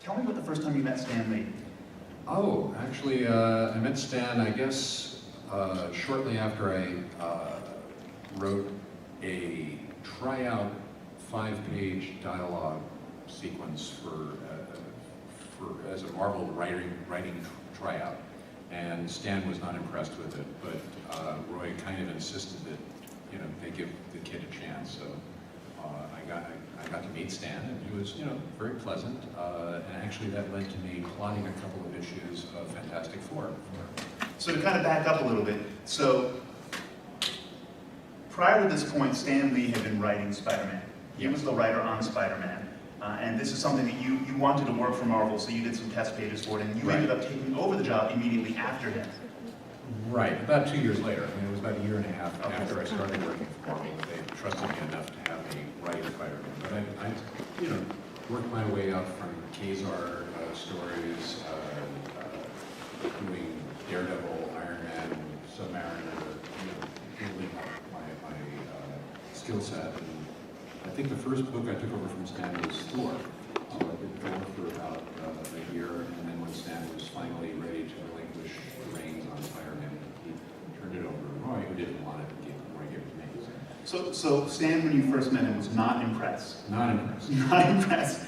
Tell me about the first time you met Stan Lee. Oh, actually, I met Stan, I guess, shortly after I wrote a tryout 5-page dialogue sequence as a Marvel writing tryout, and Stan was not impressed with it, but Roy kind of insisted that they give the kid a chance. So I got to meet Stan, and he was very pleasant, and actually that led to me plotting a couple of issues of Fantastic Four. So to kind of back up a little bit, so prior to this point, Stan Lee had been writing Spider-Man. He was the writer on Spider-Man, and this is something that you wanted to work for Marvel, so you did some test pages for it, and you ended up taking over the job immediately after him. Right, about 2 years later. I mean, it was about a year and a half after I started working for Marvel. They trusted me enough to have me write Spider-Man. But I worked my way up from Kazar stories, doing Daredevil, Iron Man, Submariner, building up my skill set. And I think the first book I took over from Stan was Thor. So I did Thor for about a year, and then when Stan was finally ready to relinquish the reins on Spider-Man, he turned it over to Roy, who didn't want it, Roy gave it to me. So Stan, when you first met him, was not impressed. Not impressed. Not impressed.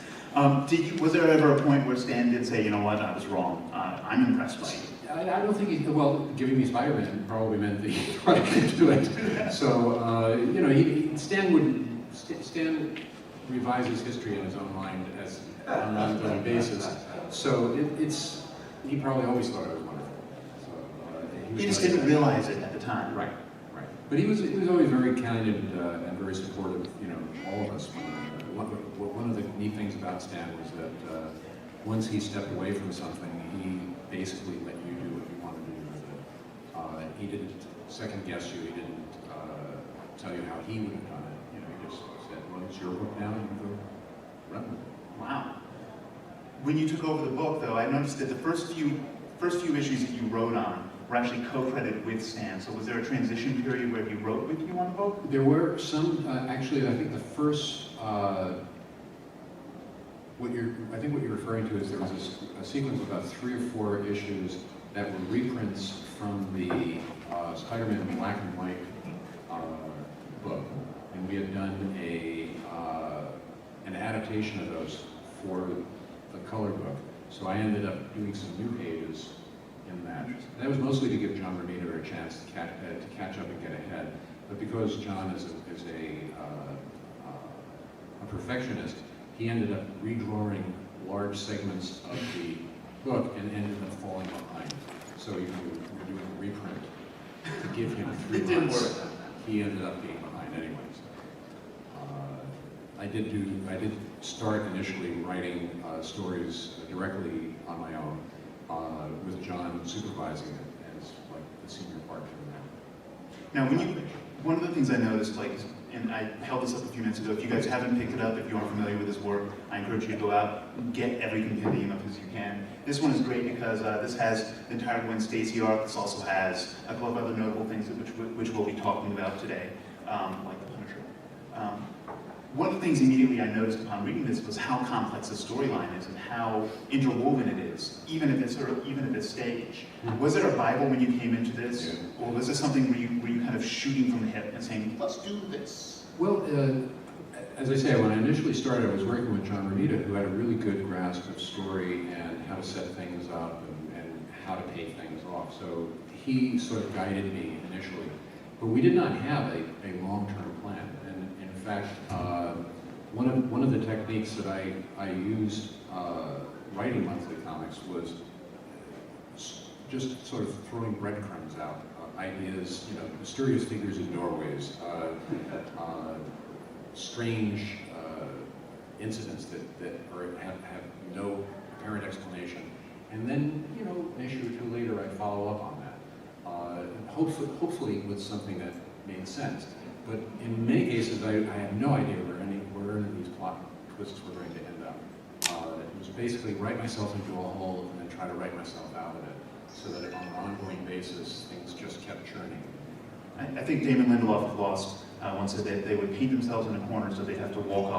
Was there ever a point where Stan did say, you know what, I was wrong, I'm impressed by you? I don't think giving me Spider-Man probably meant that he thought I could do it. So, Stan revises history in his own mind on an ongoing basis. So he probably always thought I was wonderful. So, he just didn't realize it at the time. Right. But he was always very kind and very supportive, all of us. One of the neat things about Stan was that once he stepped away from something, he basically let you do what you wanted to do with it. He didn't second guess you. He didn't tell you how he would have done it. He just said, "Well, it's your book now, and you go run with it." Wow. When you took over the book, though, I noticed that the first few issues that you wrote on were actually co-credited with Stan. So was there a transition period where he wrote with you on the book? There were some. Actually, I think the first. What you're referring to is there was a sequence of about 3 or 4 issues that were reprints from the Spider-Man black and white book, and we had done an adaptation of those for the color book. So I ended up doing some new pages in that. That was mostly to give John Romita a chance to catch up and get ahead. But because John is a perfectionist, he ended up redrawing large segments of the book and ended up falling behind. So you were doing a reprint to give him 3 months. It didn't work. He ended up being behind anyways. I did start initially writing stories directly on my own, with John supervising it as like the senior partner in that. Now, one of the things I noticed, and I held this up a few minutes ago, if you guys haven't picked it up, if you aren't familiar with his work, I encourage you to go out and get every compendium of his you can. This one is great because this has the entire Gwen Stacy arc. This also has a couple of other notable things which we'll be talking about today, like the Punisher. One of the things immediately I noticed upon reading this was how complex the storyline is and how interwoven it is, even at this stage. Was there a Bible when you came into this, or was this something where you kind of shooting from the hip and saying, let's do this? Well, as I say, when I initially started, I was working with John Romita, who had a really good grasp of story and how to set things up and how to pay things off. So he sort of guided me initially. But we did not have a long-term plan. And in fact, one of the techniques that I used writing monthly comics was just sort of throwing breadcrumbs out, ideas, mysterious figures in doorways, strange incidents that have no apparent explanation, and then an issue or 2 later I'd follow up on that, hopefully with something that made sense. But in many cases, I had no idea where any of these plot twists were going to end up. It was basically write myself into a hole and then try to write myself out of it, so that on an ongoing basis, things just kept churning. I think Damon Lindelof of Lost once said that they would paint themselves in a corner so they'd have to walk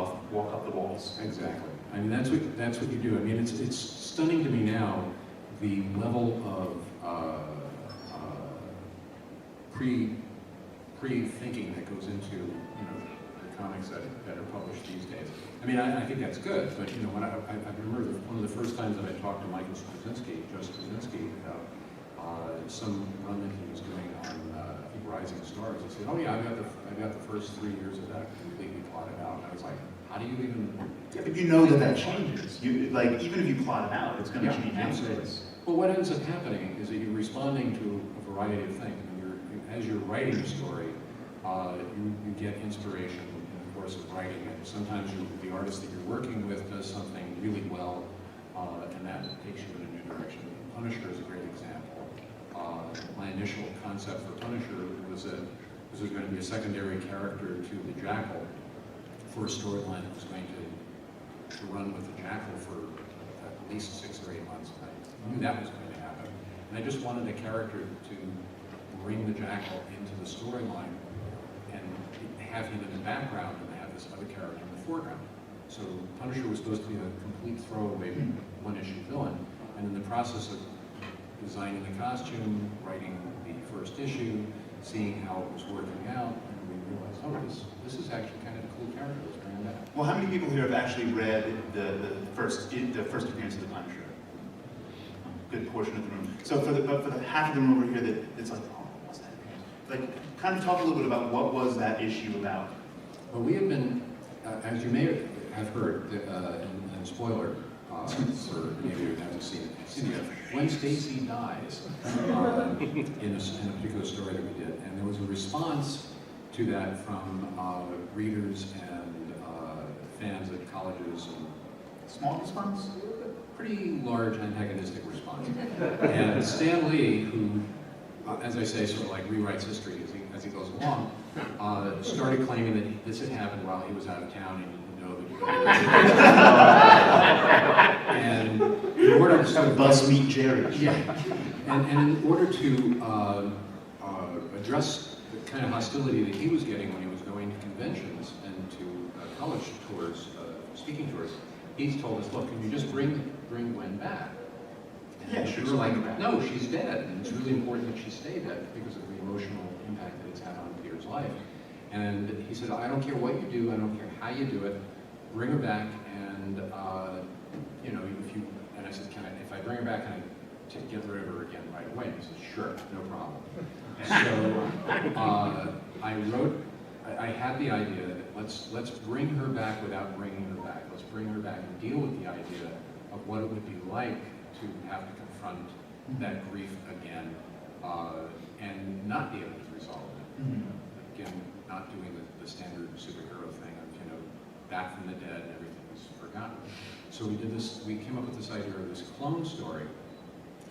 up the walls. Exactly. I mean, that's what you do. I mean, it's stunning to me now, the level of pre-thinking that goes into, you know, the comics that are published these days. I mean, I think that's good, but you know, when I remember one of the first times that I talked to Michael Joseph Straczynski about some run that he was doing on I think Rising Stars. He said, "Oh yeah, I got the first 3 years of that completely plotted out." And I was like, "How do you even?" Yeah, but you know that changes. You like even if you plot it out, it's going to change. Absolutely. Well, what ends up happening is that you're responding to a variety of things. As you're writing a story, you get inspiration in the course of writing it. Sometimes the artist that you're working with does something really well, and that takes you in a new direction. Punisher is a great example. My initial concept for Punisher was that this was going to be a secondary character to the Jackal for a storyline that was going to run with the Jackal for at least 6 or 8 months. I knew that was going to happen. And I just wanted a character to bring the Jackal into the storyline and have him in the background and have this other character in the foreground. So Punisher was supposed to be a complete throwaway one-issue villain, and in the process of designing the costume, writing the first issue, seeing how it was working out, and we realized, oh, this is actually kind of a cool character. Let's bring him back. Well, how many people here have actually read the first appearance of the Punisher? Good portion of the room. So for the half of the room over here that it's like, oh, what's that appearance? Like, kind of talk a little bit about what was that issue about. Well, we have been, as you may have heard, and spoiler, for maybe you haven't seen it yet, Gwen Stacy dies in a particular story that we did, and there was a response to that from readers and fans at colleges. And small response? Pretty large antagonistic response. And Stan Lee, who, as I say, sort of like rewrites history as he goes along, started claiming that this had happened while he was out of town and he didn't know that. And in order to bus meet Gerry. Yeah. And in order to address the kind of hostility that he was getting when he was going to conventions and to college tours, speaking tours, he's told us, look, can you just bring Gwen back? And yeah, sure. We're like, no, she's dead, and it's really important that she stay dead because of the emotional impact that it's had on Peter's life. And he said, I don't care what you do, I don't care how you do it, bring her back, and you know, and I said, if I bring her back, can I get rid of her again right away? And he said, sure, no problem. So I had the idea that let's bring her back without bringing her back. Let's bring her back and deal with the idea of what it would be like to have to confront that grief again and not be able to resolve it. Again, not doing the standard superhero thing of, you know, back from the dead and everything is forgotten. So we came up with this idea of this clone story,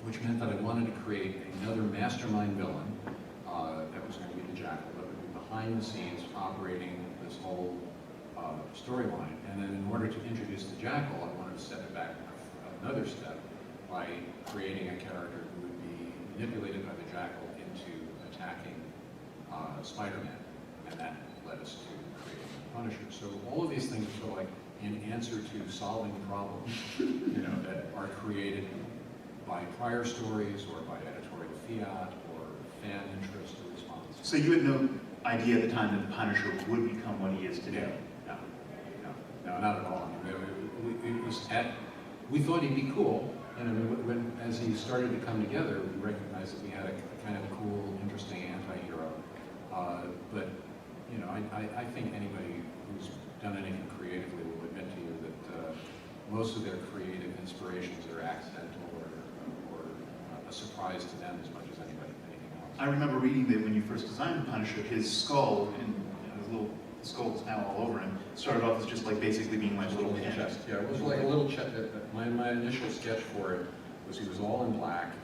which meant that I wanted to create another mastermind villain that was going to be the Jackal, that would be behind the scenes operating this whole storyline. And then in order to introduce the Jackal, I wanted to step it back another step by creating a character who would be manipulated by the Jackal into attacking Spider-Man. And that led us to creating Punisher. So all of these things are sort of like in answer to solving problems, you know, that are created by prior stories or by editorial fiat or fan interest or response. So you had no idea at the time that the Punisher would become what he is today? No, not at all. We thought he'd be cool, and I mean, as he started to come together, we recognized that we had a kind of a cool, interesting anti-hero. But you know, I think anybody who's done anything creatively will admit to you that most of their creative inspirations are accidental or a surprise to them as much as anything else. I remember reading that when you first designed the Punisher, his skull and his little skull was now all over him. Started off as just like basically being like a little chest. Yeah, it was like a little chest. My initial sketch for it was he was all in black,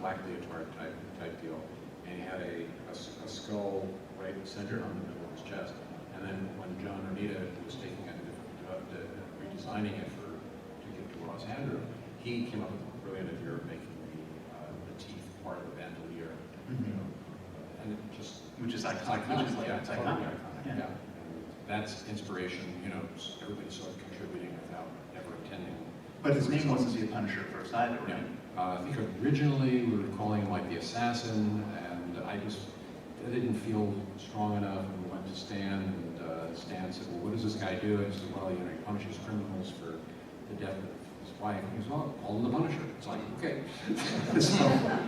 black leotard type deal, and he had a skull right centered on the middle of his chest. And then when John Romita was taking it, redesigning it to give to Ross Andrew, he came up with a brilliant idea of making the teeth part of the bandolier. You know, and it just which is iconic. It's iconic. Yeah. That's inspiration. You know, everybody sort of contributing without ever But his name wasn't the Punisher at first either, right? I think originally we were calling him like the Assassin, and I didn't feel strong enough, and we went to Stan, and Stan said, well, what does this guy do? And I said, well, you know, he punishes criminals for the death of his wife. And he said, well, call him the Punisher. It's like, okay. So,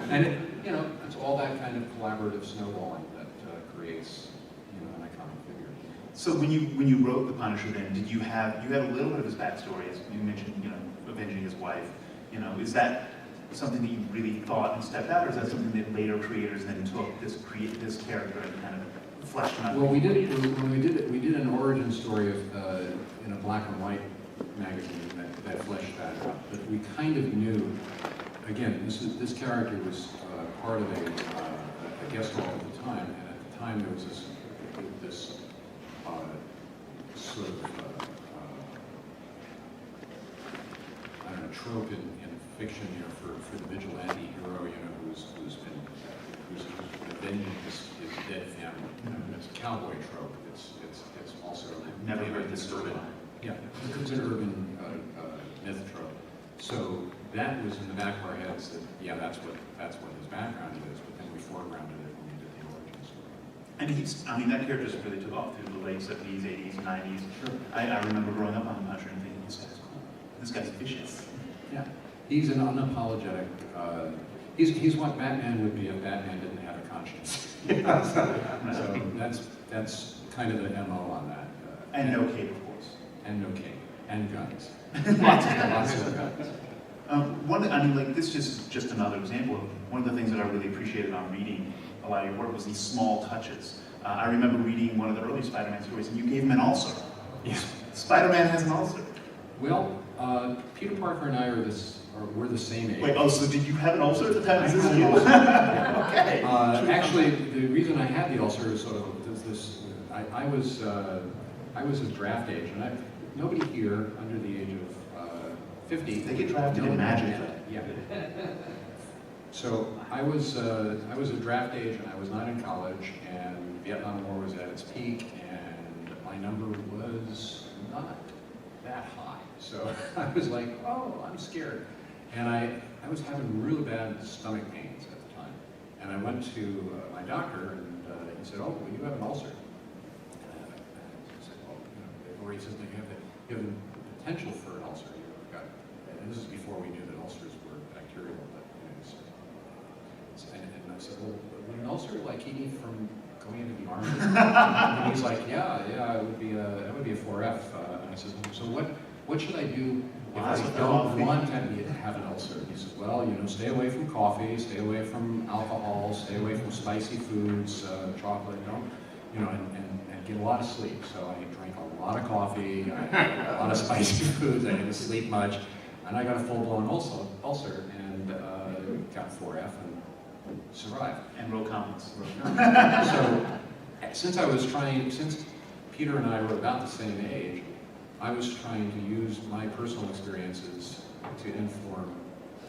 and it, you know, it's all that kind of collaborative snowballing that creates, you know, an iconic figure. So when you wrote the Punisher, then you had a little bit of his backstory, as you mentioned, you know, avenging his wife. You know, is that something that you really thought and stepped out, or is that something that later creators then took this character and kind of fleshed him out? Well, we did an origin story of in a black and white magazine that fleshed that out. But we kind of knew. Again, this character was part of a guest hall at the time, and at the time there was this sort of I don't know, trope in fiction, you know, for the vigilante hero, you know, who's avenging his dead family. You know, it's a cowboy trope. It's also Never heard this urban. Yeah, it's an urban myth trope. So that was in the back of our heads that yeah, that's what his background is. But then we foregrounded it when we did the origin story. And I mean, that character just really took off through the late 70s, 80s, 90s. Sure. I remember growing up on the Punisher and thinking, this guy's cool. This guy's vicious. Yeah, he's an unapologetic. He's what Batman would be if Batman didn't have a conscience. So that's kind of the MO on that. And no cape, of course. And no cape. And guns. Lots of guns. Lots of guns. I mean, like, this is just another example. One of the things that I really appreciated on reading a lot of your work was these small touches. I remember reading one of the early Spider-Man stories, and you gave him an ulcer. Yeah. Spider-Man has an ulcer. Well, Peter Parker and I we're the same age. Wait, oh, so did you have an ulcer at the time? I had an ulcer. Okay. Actually, the reason I had the ulcer is sort of this. I was of draft age, and nobody here under the age of 50. They get drafted in magic. Yeah. So I was at draft age, and I was not in college, and Vietnam War was at its peak, and my number was not that high. So I was like, oh, I'm scared. And I was having really bad stomach pains at the time. And I went to my doctor, and he said, oh, well, you have an ulcer. And I said, well, you know, or he says, you have the potential for an ulcer. You've got, and this is before we knew that ulcers were bacterial. But, you know, and I said, well, would an ulcer like keep me from going into the army? And he's like, yeah, it would be a 4F. And I said, so what should I do if I don't want to have an ulcer? He says, well, you know, stay away from coffee, stay away from alcohol, stay away from spicy foods, chocolate, you know, and get a lot of sleep. So I drank a lot of coffee, I had a lot of spicy foods, I didn't sleep much, and I got a full-blown ulcer and got 4F and survived. And row comments. So since Peter and I were about the same age, I was trying to use my personal experiences to inform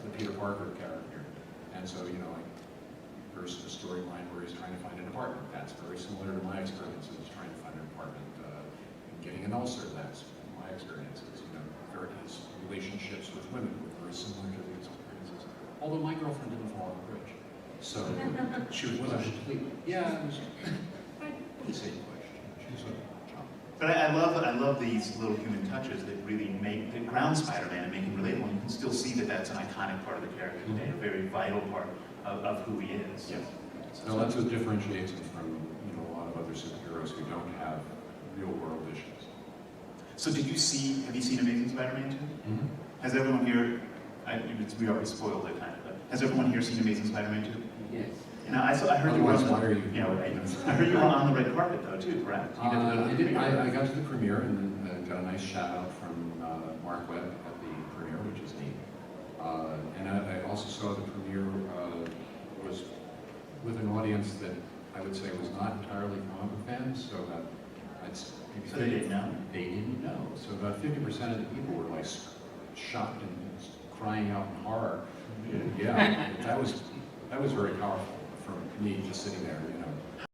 the Peter Parker character. And so, you know, I first a storyline where he's trying to find an apartment. That's very similar to my experiences, trying to find an apartment. And getting an ulcer, that's my experiences. You know, his relationships with women were very similar to these experiences. Although my girlfriend didn't fall off the bridge. So she was a complete, yeah, it was, I wouldn't say question. She was a chump. But I love these little human touches that really that ground Spider-Man and make him relatable. You can still see that that's an iconic part of the character today, a very vital part of who he is. Yes. No, that's what differentiates him from a lot of other superheroes who don't have real world issues. So have you seen Amazing Spider-Man 2? Mm-hmm. Has everyone here, we already spoiled it kind of, but has everyone here seen Amazing Spider-Man 2? Yes. Now, I heard you were Otherwise, why are you? right. I heard you were on the red carpet though too, correct? You I got to the premiere and got a nice shout out from Mark Webb at the premiere, which is neat. And I also saw the premiere was with an audience that I would say was not entirely comic book fans, so about So they didn't know? They didn't know. So about 50% of the people were like shocked and crying out in horror. Yeah, that was very powerful for me just sitting there,